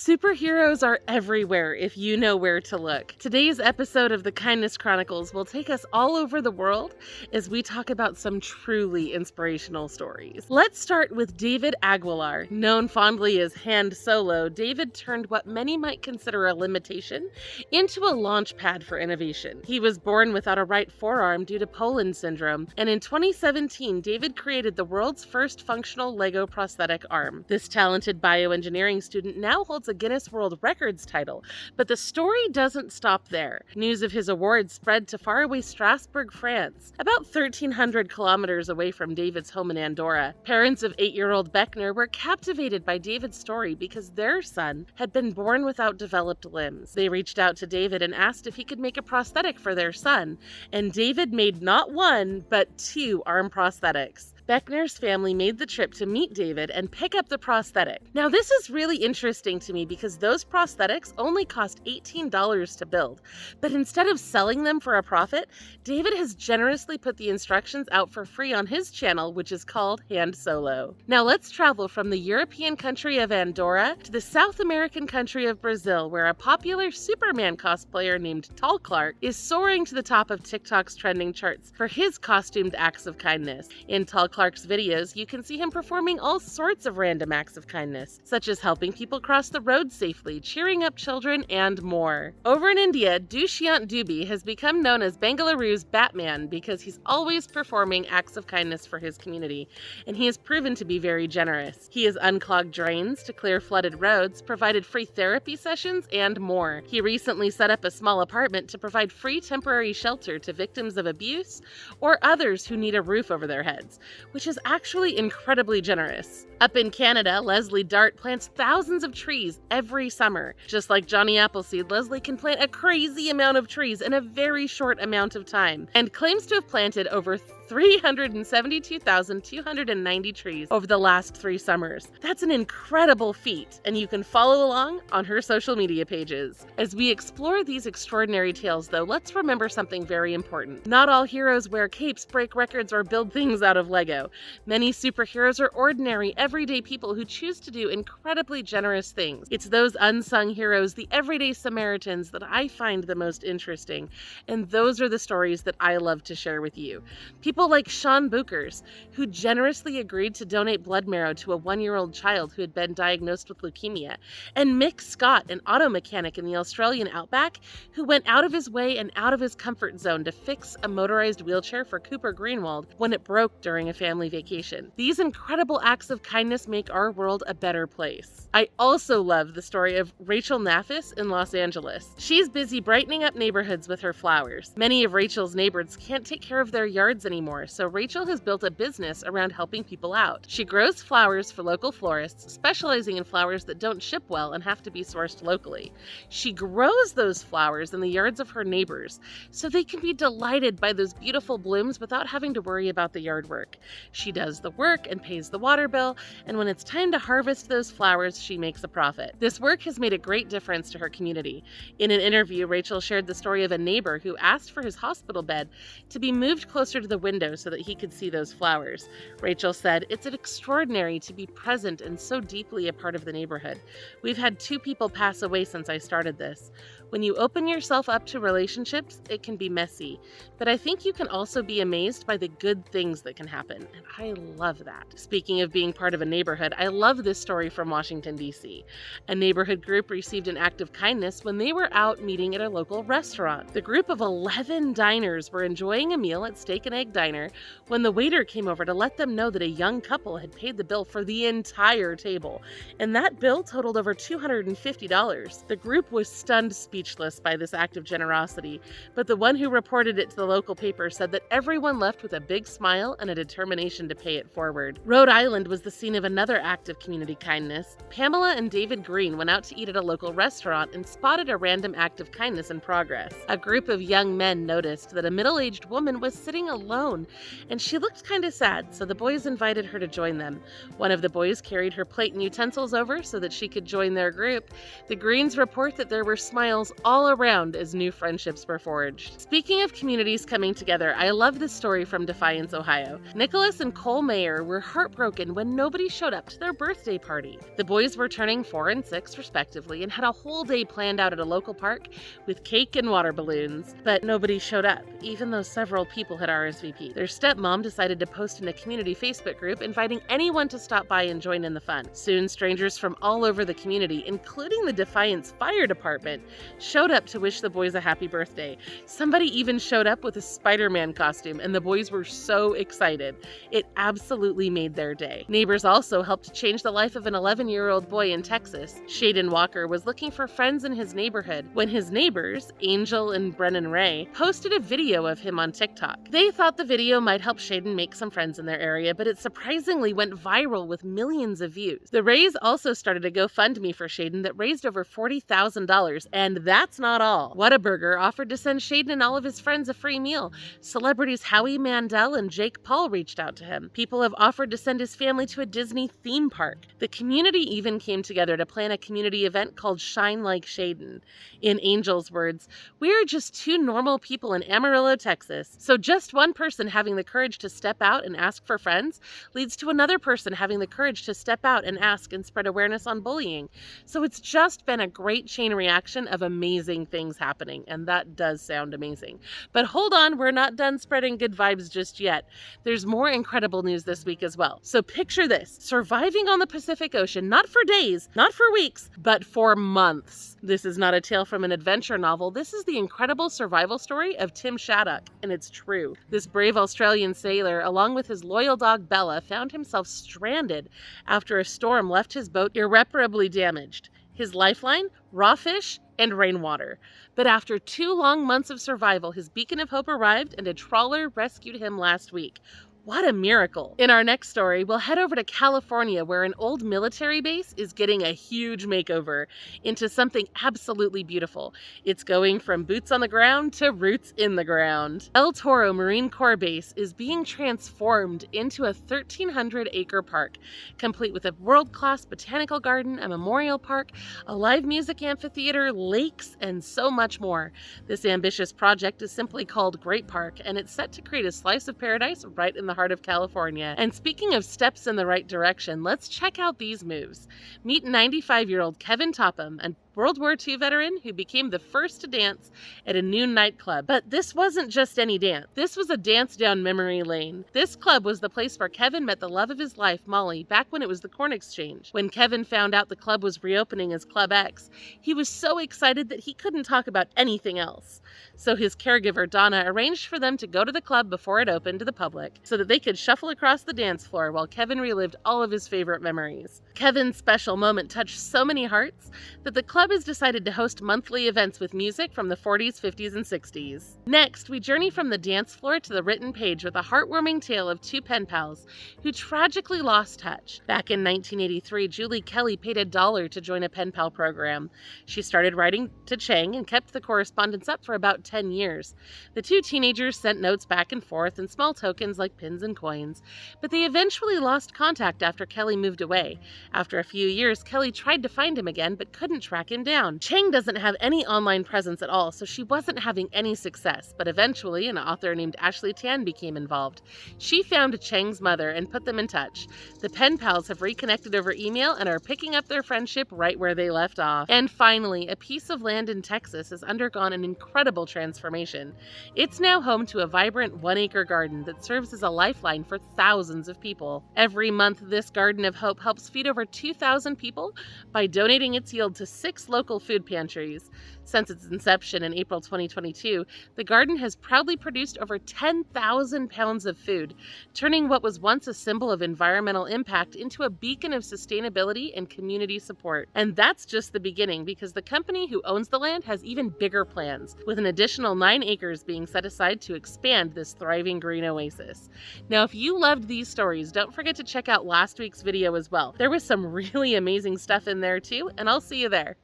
Superheroes are everywhere if you know where to look. Today's episode of the Kindness Chronicles will take us all over the world as we talk about some truly inspirational stories. Let's start with David Aguilar. Known fondly as Hand Solo, David turned what many might consider a limitation into a launch pad for innovation. He was born without a right forearm due to Poland syndrome, and in 2017, David created the world's first functional Lego prosthetic arm. This talented bioengineering student now holds a Guinness World Records title, but the story doesn't stop there. News of his awards spread to faraway Strasbourg, France, about 1,300 kilometers away from David's home in Andorra. Parents of 8-year-old Beckner were captivated by David's story because their son had been born without developed limbs. They reached out to David and asked if he could make a prosthetic for their son, and David made not one, but 2 arm prosthetics. Beckner's family made the trip to meet David and pick up the prosthetic. Now, this is really interesting to me because those prosthetics only cost $18 to build, but instead of selling them for a profit, David has generously put the instructions out for free on his channel, which is called Hand Solo. Now, let's travel from the European country of Andorra to the South American country of Brazil, where a popular Superman cosplayer named Tall Clark is soaring to the top of TikTok's trending charts for his costumed acts of kindness. In Tall Clark's videos, you can see him performing all sorts of random acts of kindness, such as helping people cross the road safely, cheering up children, and more. Over in India, Dushyant Dubey has become known as Bengaluru's Batman because he's always performing acts of kindness for his community, and he has proven to be very generous. He has unclogged drains to clear flooded roads, provided free therapy sessions, and more. He recently set up a small apartment to provide free temporary shelter to victims of abuse or others who need a roof over their heads, which is actually incredibly generous. Up in Canada, Leslie Dart plants thousands of trees every summer. Just like Johnny Appleseed, Leslie can plant a crazy amount of trees in a very short amount of time, and claims to have planted over 372,290 trees over the last 3 summers. That's an incredible feat, and you can follow along on her social media pages. As we explore these extraordinary tales, though, let's remember something very important. Not all heroes wear capes, break records, or build things out of Lego. Many superheroes are ordinary, everyday people who choose to do incredibly generous things. It's those unsung heroes, the everyday Samaritans, that I find the most interesting, and those are the stories that I love to share with you. People like Sean Bookers, who generously agreed to donate blood marrow to a 1-year-old child who had been diagnosed with leukemia, and Mick Scott, an auto mechanic in the Australian outback, who went out of his way and out of his comfort zone to fix a motorized wheelchair for Cooper Greenwald when it broke during a family vacation. These incredible acts of kindness make our world a better place. I also love the story of Rachel Naffis in Los Angeles. She's busy brightening up neighborhoods with her flowers. Many of Rachel's neighbors can't take care of their yards anymore, so Rachel has built a business around helping people out. She grows flowers for local florists, specializing in flowers that don't ship well and have to be sourced locally. She grows those flowers in the yards of her neighbors, so they can be delighted by those beautiful blooms without having to worry about the yard work. She does the work and pays the water bill, and when it's time to harvest those flowers, she makes a profit. This work has made a great difference to her community. In an interview, Rachel shared the story of a neighbor who asked for his hospital bed to be moved closer to the window so that he could see those flowers. Rachel said, "It's extraordinary to be present and so deeply a part of the neighborhood. We've had 2 people pass away since I started this. When you open yourself up to relationships, it can be messy, but I think you can also be amazed by the good things that can happen, and I love that." Speaking of being part of a neighborhood, I love this story from Washington, D.C. A neighborhood group received an act of kindness when they were out meeting at a local restaurant. The group of 11 diners were enjoying a meal at Steak and Egg Diner when the waiter came over to let them know that a young couple had paid the bill for the entire table, and that bill totaled over $250. The group was stunned speechless by this act of generosity, but the one who reported it to the local paper said that everyone left with a big smile and a determination to pay it forward. Rhode Island was the scene of another act of community kindness. Pamela and David Green went out to eat at a local restaurant and spotted a random act of kindness in progress. A group of young men noticed that a middle-aged woman was sitting alone, and she looked kind of sad, so the boys invited her to join them. One of the boys carried her plate and utensils over so that she could join their group. The Greens report that there were smiles smiles all around as new friendships were forged. Speaking of communities coming together, I love this story from Defiance, Ohio. Nicholas and Cole Mayer were heartbroken when nobody showed up to their birthday party. The boys were turning 4 and 6 respectively and had a whole day planned out at a local park with cake and water balloons, but nobody showed up, even though several people had RSVP'd. Their stepmom decided to post in a community Facebook group inviting anyone to stop by and join in the fun. Soon, strangers from all over the community, including the Defiance Fire Department, showed up to wish the boys a happy birthday. Somebody even showed up with a Spider-Man costume, and the boys were so excited. It absolutely made their day. Neighbors also helped to change the life of an 11-year-old boy in Texas. Shaden Walker was looking for friends in his neighborhood when his neighbors, Angel and Brennan Ray, posted a video of him on TikTok. They thought the video might help Shaden make some friends in their area, but it surprisingly went viral with millions of views. The Rays also started a GoFundMe for Shaden that raised over $40,000, and that's not all. Whataburger offered to send Shaden and all of his friends a free meal. Celebrities Howie Mandel and Jake Paul reached out to him. People have offered to send his family to a Disney theme park. The community even came together to plan a community event called Shine Like Shaden. In Angel's words, "We're just two normal people in Amarillo, Texas. So just one person having the courage to step out and ask for friends leads to another person having the courage to step out and ask and spread awareness on bullying. So it's just been a great chain reaction of amazing things happening." And that does sound amazing. But hold on, we're not done spreading good vibes just yet. There's more incredible news this week as well. So picture this: surviving on the Pacific Ocean, not for days, not for weeks, but for months. This is not a tale from an adventure novel. This is the incredible survival story of Tim Shattuck, and it's true. This brave Australian sailor, along with his loyal dog Bella, found himself stranded after a storm left his boat irreparably damaged. His lifeline? Raw fish and rainwater. But after 2 long months of survival, his beacon of hope arrived and a trawler rescued him last week. What a miracle. In our next story, we'll head over to California, where an old military base is getting a huge makeover into something absolutely beautiful. It's going from boots on the ground to roots in the ground. El Toro Marine Corps Base is being transformed into a 1,300-acre park, complete with a world-class botanical garden, a memorial park, a live music amphitheater, lakes, and so much more. This ambitious project is simply called Great Park, and it's set to create a slice of paradise right in the heart of California. And speaking of steps in the right direction, let's check out these moves. Meet 95-year-old Kevin Topham, a World War II veteran who became the first to dance at a new nightclub. But this wasn't just any dance. This was a dance down memory lane. This club was the place where Kevin met the love of his life, Molly, back when it was the Corn Exchange. When Kevin found out the club was reopening as Club X, he was so excited that he couldn't talk about anything else. So his caregiver, Donna, arranged for them to go to the club before it opened to the public so that they could shuffle across the dance floor while Kevin relived all of his favorite memories. Kevin's special moment touched so many hearts that the club has decided to host monthly events with music from the 40s, 50s, and 60s. Next, we journey from the dance floor to the written page with a heartwarming tale of 2 pen pals who tragically lost touch. Back in 1983, Julie Kelly paid $1 to join a pen pal program. She started writing to Chang and kept the correspondence up for about 10 years. The 2 teenagers sent notes back and forth and small tokens like pins and coins, but they eventually lost contact after Kelly moved away. After a few years, Kelly tried to find him again, but couldn't track him down. Chang doesn't have any online presence at all, so she wasn't having any success, but eventually an author named Ashley Tan became involved. She found Chang's mother and put them in touch. The pen pals have reconnected over email and are picking up their friendship right where they left off. And finally, a piece of land in Texas has undergone an incredible transformation. It's now home to a vibrant 1-acre garden that serves as a lifeline for thousands of people. Every month, this Garden of Hope helps feed over 2,000 people by donating its yield to 6 local food pantries. Since its inception in April 2022, the garden has proudly produced over 10,000 pounds of food, turning what was once a symbol of environmental impact into a beacon of sustainability and community support. And that's just the beginning, because the company who owns the land has even bigger plans, with an additional 9 acres being set aside to expand this thriving green oasis. Now, if you loved these stories, don't forget to check out last week's video as well. There was some really amazing stuff in there too, and I'll see you there.